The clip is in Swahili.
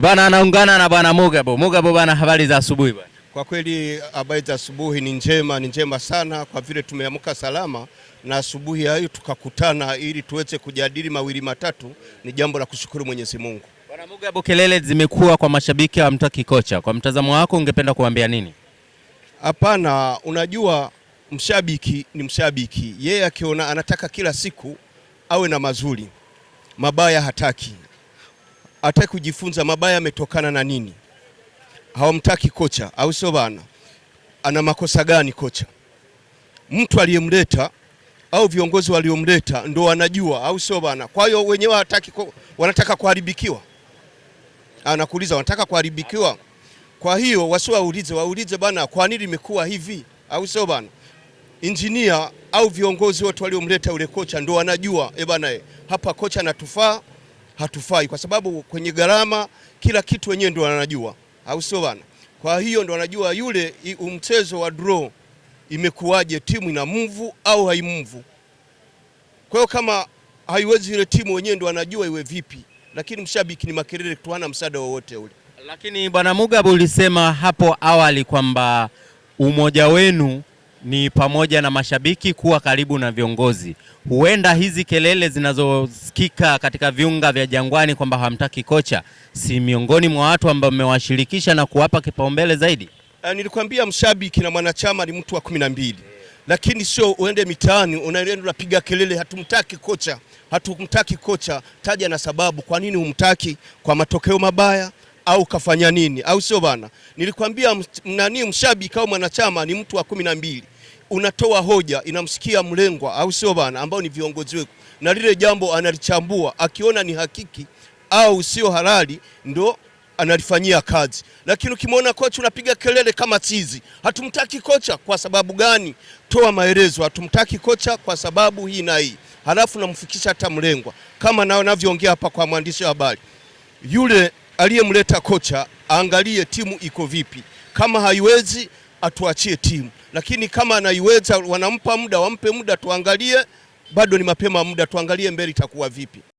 Bana anaungana na bwana Mugabo. Mugabo bana, habari za asubuhi bwana. Kwa kweli habari za asubuhi ni njema sana, kwa vile tumeamka salama na asubuhi hayo tukakutana ili tuweze kujadili mawili matatu, ni jambo la kushukuru Mwenyezi Mungu. Bwana Mugabo, kelele zimekuwa kwa mashabiki hawamtaki kocha. Kwa mtazamo wako ungependa kuambia nini? Hapana, unajua mshabiki ni mshabiki. Yeye akiona anataka kila siku awe na mazuri, mabaya hataki. Hataki kujifunza mabaya yametokana na nini. Hawamtaki kocha, au sio bana? Ana makosa gani kocha? Mtu aliyemleta au viongozi waliomleta ndo wanajua, au sio bana? Kwa hiyo wenyewe wanataka kuharibikiwa. Anakuuliza wanataka kuharibikiwa. Kwa hiyo waulize bana, kwa nini imekuwa hivi, au sio bana? Engineer au viongozi wote waliomleta ule kocha ndo wanajua bana, hapa kocha anatufaa, hatufai, kwa sababu kwenye gharama kila kitu wenyewe ndo wanajua, au sio bana? Kwa hiyo ndo wanajua yule mchezo wa draw imekuwaje, timu ina move au haimove. Kwa hiyo kama haiwezi ile timu wenyewe ndo wanajua iwe vipi, lakini mshabiki ni makelele tu, hana msaada wowote ule. Lakini bwana Mugabo, ulisema hapo awali kwamba umoja wenu ni pamoja na mashabiki kuwa karibu na viongozi. Huenda hizi kelele zinazosikika katika viunga vya Jangwani kwamba hamtaki kocha si miongoni mwa watu ambao mmewashirikisha na kuwapa kipaumbele zaidi? Nilikwambia mshabiki na mwanachama ni mtu wa 12. Lakini sio uende mitaani unapiga kelele hatumtaki kocha, hatumtaki kocha. Taja na sababu kwa nini humtaki, kwa matokeo mabaya au kafanya nini, au sio bana? Nilikwambia mshabiki au mwanachama ni mtu wa 12. Unatoa hoja inamsikia mlengwa, au sio bana, ambao ni viongozi wetu, na lile jambo analichambua, akiona ni hakiki au sio halali ndo analifanyia kazi. Lakini ukimwona kocha unapiga kelele kama chizi, hatumtaki kocha kwa sababu gani? Toa maelezo, hatumtaki kocha kwa sababu hii na hii, halafu namfikisha hata mlengwa. Kama nao navyoongea hapa kwa mwandishi wa habari, yule aliyemleta kocha angalie timu iko vipi. Kama haiwezi atuachie timu, lakini kama anaiweza wanampa muda, wampe muda tuangalie. Bado ni mapema muda, tuangalie mbele itakuwa vipi.